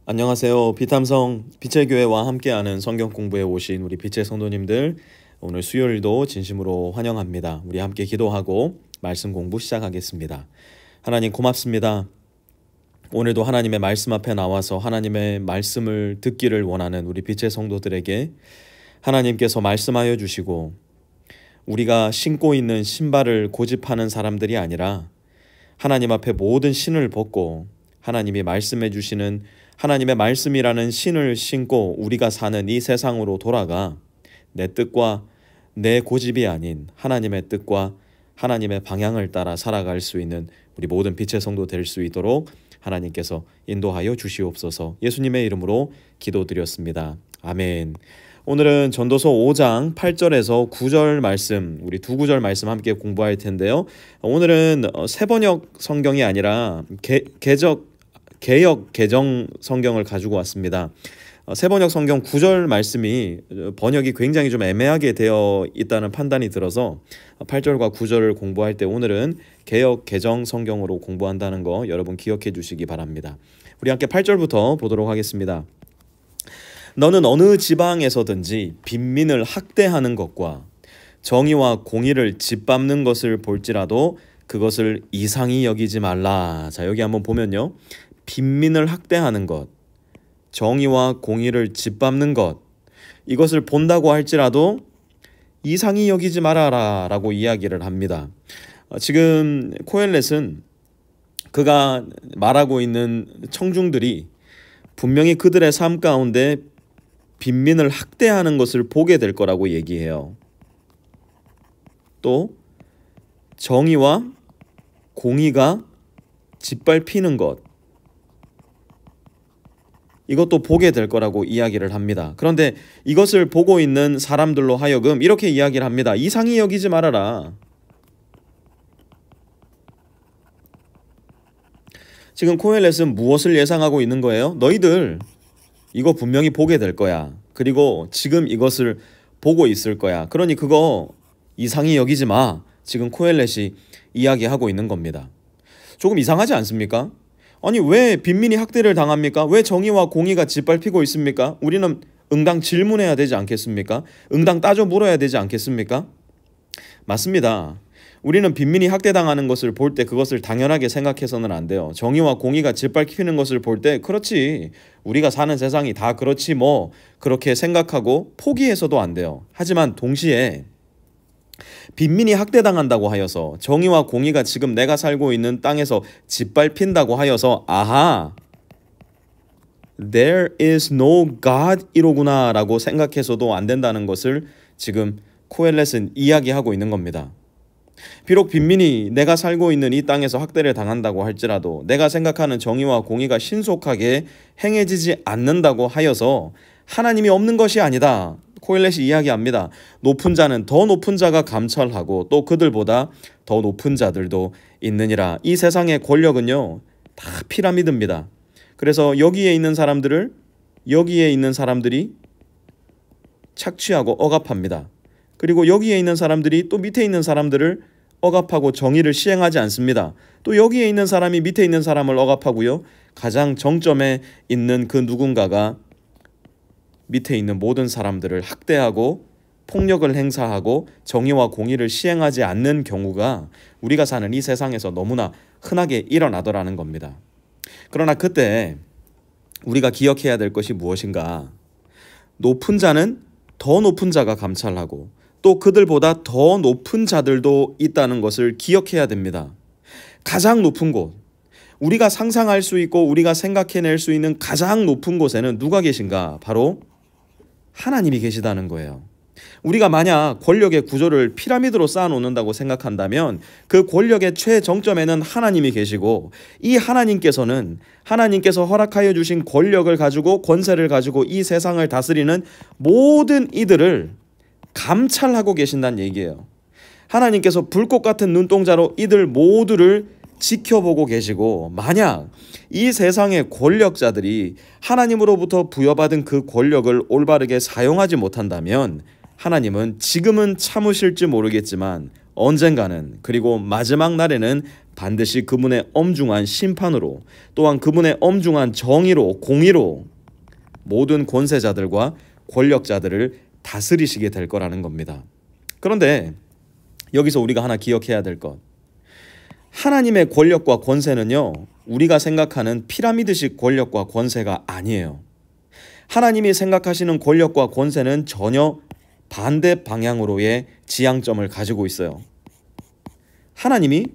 안녕하세요. 비탐성 빛의 교회와 함께하는 성경 공부에 오신 우리 빛의 성도님들, 오늘 수요일도 진심으로 환영합니다. 우리 함께 기도하고 말씀 공부 시작하겠습니다. 하나님 고맙습니다. 오늘도 하나님의 말씀 앞에 나와서 하나님의 말씀을 듣기를 원하는 우리 빛의 성도들에게 하나님께서 말씀하여 주시고, 우리가 신고 있는 신발을 고집하는 사람들이 아니라 하나님 앞에 모든 신을 벗고 하나님이 말씀해 주시는 하나님의 말씀이라는 신을 신고 우리가 사는 이 세상으로 돌아가 내 뜻과 내 고집이 아닌 하나님의 뜻과 하나님의 방향을 따라 살아갈 수 있는 우리 모든 빛의 성도 될 수 있도록 하나님께서 인도하여 주시옵소서. 예수님의 이름으로 기도드렸습니다. 아멘. 오늘은 전도서 5장 8절에서 9절 말씀, 우리 두 구절 말씀 함께 공부할 텐데요. 오늘은 새번역 성경이 아니라 개역 개정 성경을 가지고 왔습니다. 새번역 성경 9절 말씀이 번역이 굉장히 좀 애매하게 되어 있다는 판단이 들어서 8절과 9절을 공부할 때 오늘은 개역 개정 성경으로 공부한다는 거 여러분 기억해 주시기 바랍니다. 우리 함께 8절부터 보도록 하겠습니다. 너는 어느 지방에서든지 빈민을 학대하는 것과 정의와 공의를 짓밟는 것을 볼지라도 그것을 이상히 여기지 말라. 자, 여기 한번 보면요. 빈민을 학대하는 것, 정의와 공의를 짓밟는 것, 이것을 본다고 할지라도 이상히 여기지 말아라 라고 이야기를 합니다. 지금 코엘렛은 그가 말하고 있는 청중들이 분명히 그들의 삶 가운데 빈민을 학대하는 것을 보게 될 거라고 얘기해요. 또 정의와 공의가 짓밟히는 것, 이것도 보게 될 거라고 이야기를 합니다. 그런데 이것을 보고 있는 사람들로 하여금 이렇게 이야기를 합니다. 이상히 여기지 말아라. 지금 코엘렛은 무엇을 예상하고 있는 거예요? 너희들 이거 분명히 보게 될 거야. 그리고 지금 이것을 보고 있을 거야. 그러니 그거 이상히 여기지 마. 지금 코엘렛이 이야기하고 있는 겁니다. 조금 이상하지 않습니까? 아니, 왜 빈민이 학대를 당합니까? 왜 정의와 공의가 짓밟히고 있습니까? 우리는 응당 질문해야 되지 않겠습니까? 응당 따져 물어야 되지 않겠습니까? 맞습니다. 우리는 빈민이 학대당하는 것을 볼 때 그것을 당연하게 생각해서는 안 돼요. 정의와 공의가 짓밟히는 것을 볼 때 그렇지, 우리가 사는 세상이 다 그렇지 뭐, 그렇게 생각하고 포기해서도 안 돼요. 하지만 동시에 빈민이 학대당한다고 하여서 정의와 공의가 지금 내가 살고 있는 땅에서 짓밟힌다고 하여서 아하, there is no God 이로구나 라고 생각해서도 안 된다는 것을 지금 코엘렛은 이야기하고 있는 겁니다. 비록 빈민이 내가 살고 있는 이 땅에서 학대를 당한다고 할지라도 내가 생각하는 정의와 공의가 신속하게 행해지지 않는다고 하여서 하나님이 없는 것이 아니다. 코엘렛이 이야기합니다. 높은 자는 더 높은 자가 감찰하고 또 그들보다 더 높은 자들도 있느니라. 이 세상의 권력은요, 다 피라미드입니다. 그래서 여기에 있는 사람들이 착취하고 억압합니다. 그리고 여기에 있는 사람들이 또 밑에 있는 사람들을 억압하고 정의를 시행하지 않습니다. 또 여기에 있는 사람이 밑에 있는 사람을 억압하고요. 가장 정점에 있는 그 누군가가 밑에 있는 모든 사람들을 학대하고 폭력을 행사하고 정의와 공의를 시행하지 않는 경우가 우리가 사는 이 세상에서 너무나 흔하게 일어나더라는 겁니다. 그러나 그때 우리가 기억해야 될 것이 무엇인가? 높은 자는 더 높은 자가 감찰하고 또 그들보다 더 높은 자들도 있다는 것을 기억해야 됩니다. 가장 높은 곳, 우리가 상상할 수 있고 우리가 생각해낼 수 있는 가장 높은 곳에는 누가 계신가? 바로 하나님이 계시다는 거예요. 우리가 만약 권력의 구조를 피라미드로 쌓아놓는다고 생각한다면 그 권력의 최정점에는 하나님이 계시고, 이 하나님께서 허락하여 주신 권력을 가지고 권세를 가지고 이 세상을 다스리는 모든 이들을 감찰하고 계신다는 얘기예요. 하나님께서 불꽃 같은 눈동자로 이들 모두를 지켜보고 계시고, 만약 이 세상의 권력자들이 하나님으로부터 부여받은 그 권력을 올바르게 사용하지 못한다면 하나님은 지금은 참으실지 모르겠지만 언젠가는, 그리고 마지막 날에는 반드시 그분의 엄중한 심판으로 또한 그분의 엄중한 정의로 공의로 모든 권세자들과 권력자들을 다스리시게 될 거라는 겁니다. 그런데 여기서 우리가 하나 기억해야 될 것, 하나님의 권력과 권세는요, 우리가 생각하는 피라미드식 권력과 권세가 아니에요. 하나님이 생각하시는 권력과 권세는 전혀 반대 방향으로의 지향점을 가지고 있어요. 하나님이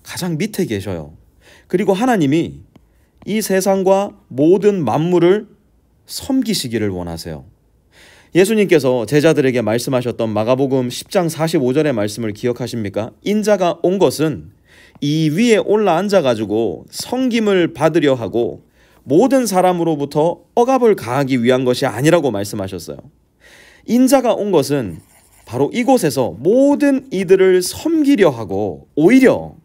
가장 밑에 계셔요. 그리고 하나님이 이 세상과 모든 만물을 섬기시기를 원하세요. 예수님께서 제자들에게 말씀하셨던 마가복음 10장 45절의 말씀을 기억하십니까? 인자가 온 것은 이 위에 올라앉아가지고 섬김을 받으려 하고 모든 사람으로부터 억압을 가하기 위한 것이 아니라고 말씀하셨어요. 인자가 온 것은 바로 이곳에서 모든 이들을 섬기려 하고 오히려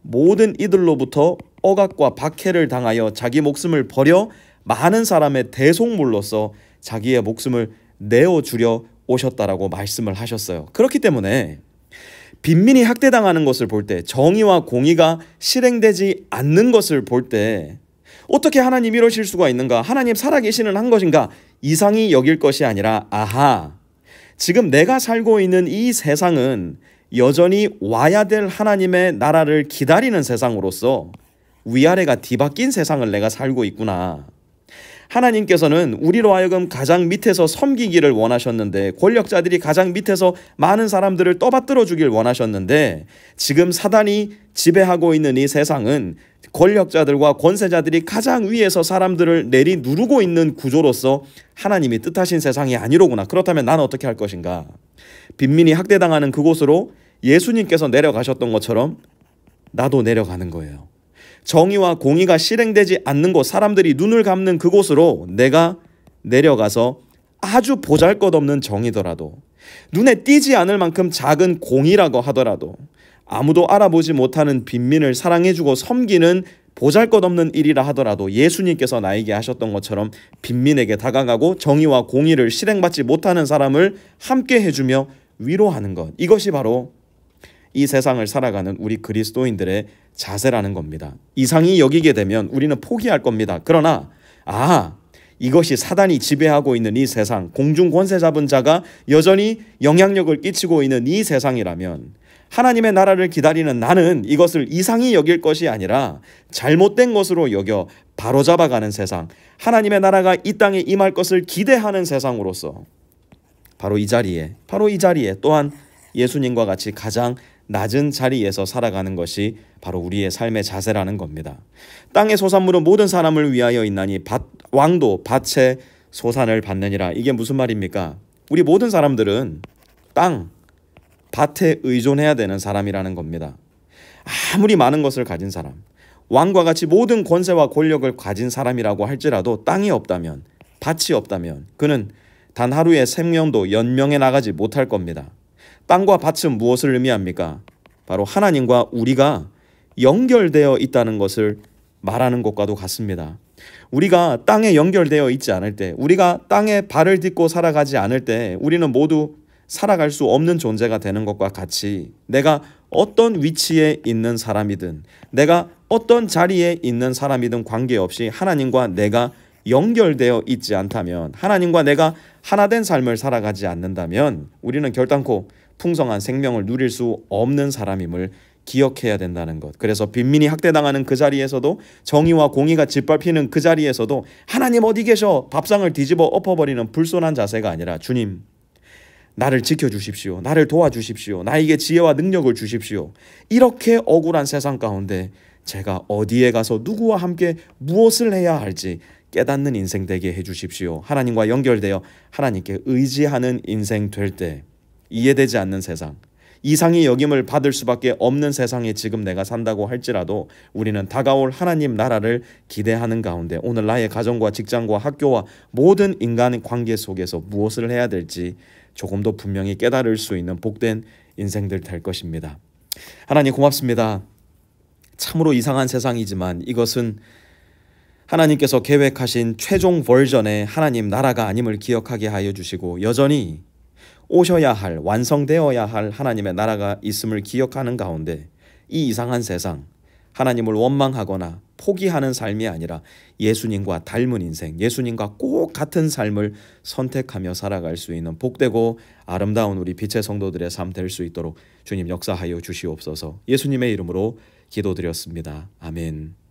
모든 이들로부터 억압과 박해를 당하여 자기 목숨을 버려 많은 사람의 대속물로서 자기의 목숨을 내어주려 오셨다라고 말씀을 하셨어요. 그렇기 때문에 빈민이 학대당하는 것을 볼 때, 정의와 공의가 실행되지 않는 것을 볼 때 어떻게 하나님 이러실 수가 있는가? 하나님 살아계시는 한 것인가? 이상히 여길 것이 아니라, 아하, 지금 내가 살고 있는 이 세상은 여전히 와야 될 하나님의 나라를 기다리는 세상으로서 위아래가 뒤바뀐 세상을 내가 살고 있구나. 하나님께서는 우리로 하여금 가장 밑에서 섬기기를 원하셨는데, 권력자들이 가장 밑에서 많은 사람들을 떠받들어 주길 원하셨는데, 지금 사단이 지배하고 있는 이 세상은 권력자들과 권세자들이 가장 위에서 사람들을 내리 누르고 있는 구조로서 하나님이 뜻하신 세상이 아니로구나. 그렇다면 나는 어떻게 할 것인가? 빈민이 학대당하는 그곳으로 예수님께서 내려가셨던 것처럼 나도 내려가는 거예요. 정의와 공의가 실행되지 않는 곳, 사람들이 눈을 감는 그곳으로 내가 내려가서 아주 보잘것없는 정의더라도, 눈에 띄지 않을 만큼 작은 공의라고 하더라도, 아무도 알아보지 못하는 빈민을 사랑해주고 섬기는 보잘것없는 일이라 하더라도 예수님께서 나에게 하셨던 것처럼 빈민에게 다가가고 정의와 공의를 실행받지 못하는 사람을 함께 해주며 위로하는 것, 이것이 바로 이 세상을 살아가는 우리 그리스도인들의 자세라는 겁니다. 이상히 여기게 되면 우리는 포기할 겁니다. 그러나 이것이 사단이 지배하고 있는 이 세상, 공중 권세 잡은 자가 여전히 영향력을 끼치고 있는 이 세상이라면 하나님의 나라를 기다리는 나는 이것을 이상히 여길 것이 아니라 잘못된 것으로 여겨 바로잡아가는 세상, 하나님의 나라가 이 땅에 임할 것을 기대하는 세상으로서 바로 이 자리에 또한 예수님과 같이 가장 낮은 자리에서 살아가는 것이 바로 우리의 삶의 자세라는 겁니다. 땅의 소산물은 모든 사람을 위하여 있나니 왕도 밭의 소산을 받느니라. 이게 무슨 말입니까? 우리 모든 사람들은 땅, 밭에 의존해야 되는 사람이라는 겁니다. 아무리 많은 것을 가진 사람, 왕과 같이 모든 권세와 권력을 가진 사람이라고 할지라도 땅이 없다면, 밭이 없다면 그는 단 하루의 생명도 연명해 나가지 못할 겁니다. 땅과 밭은 무엇을 의미합니까? 바로 하나님과 우리가 연결되어 있다는 것을 말하는 것과도 같습니다. 우리가 땅에 연결되어 있지 않을 때, 우리가 땅에 발을 딛고 살아가지 않을 때 우리는 모두 살아갈 수 없는 존재가 되는 것과 같이, 내가 어떤 위치에 있는 사람이든 내가 어떤 자리에 있는 사람이든 관계없이 하나님과 내가 연결되어 있지 않다면, 하나님과 내가 하나된 삶을 살아가지 않는다면 우리는 결단코 풍성한 생명을 누릴 수 없는 사람임을 기억해야 된다는 것. 그래서 빈민이 학대당하는 그 자리에서도, 정의와 공의가 짓밟히는 그 자리에서도 하나님 어디 계셔? 밥상을 뒤집어 엎어버리는 불손한 자세가 아니라, 주님 나를 지켜주십시오, 나를 도와주십시오, 나에게 지혜와 능력을 주십시오. 이렇게 억울한 세상 가운데 제가 어디에 가서 누구와 함께 무엇을 해야 할지 깨닫는 인생 되게 해주십시오. 하나님과 연결되어 하나님께 의지하는 인생 될 때, 이해되지 않는 세상, 이상히 여김을 받을 수밖에 없는 세상에 지금 내가 산다고 할지라도 우리는 다가올 하나님 나라를 기대하는 가운데 오늘 나의 가정과 직장과 학교와 모든 인간의 관계 속에서 무엇을 해야 될지 조금 더 분명히 깨달을 수 있는 복된 인생들 될 것입니다. 하나님 고맙습니다. 참으로 이상한 세상이지만 이것은 하나님께서 계획하신 최종 버전의 하나님 나라가 아님을 기억하게 하여 주시고, 여전히 오셔야 할, 완성되어야 할 하나님의 나라가 있음을 기억하는 가운데 이 이상한 세상, 하나님을 원망하거나 포기하는 삶이 아니라 예수님과 닮은 인생, 예수님과 꼭 같은 삶을 선택하며 살아갈 수 있는 복되고 아름다운 우리 빛의 성도들의 삶 될 수 있도록 주님 역사하여 주시옵소서. 예수님의 이름으로 기도드렸습니다. 아멘.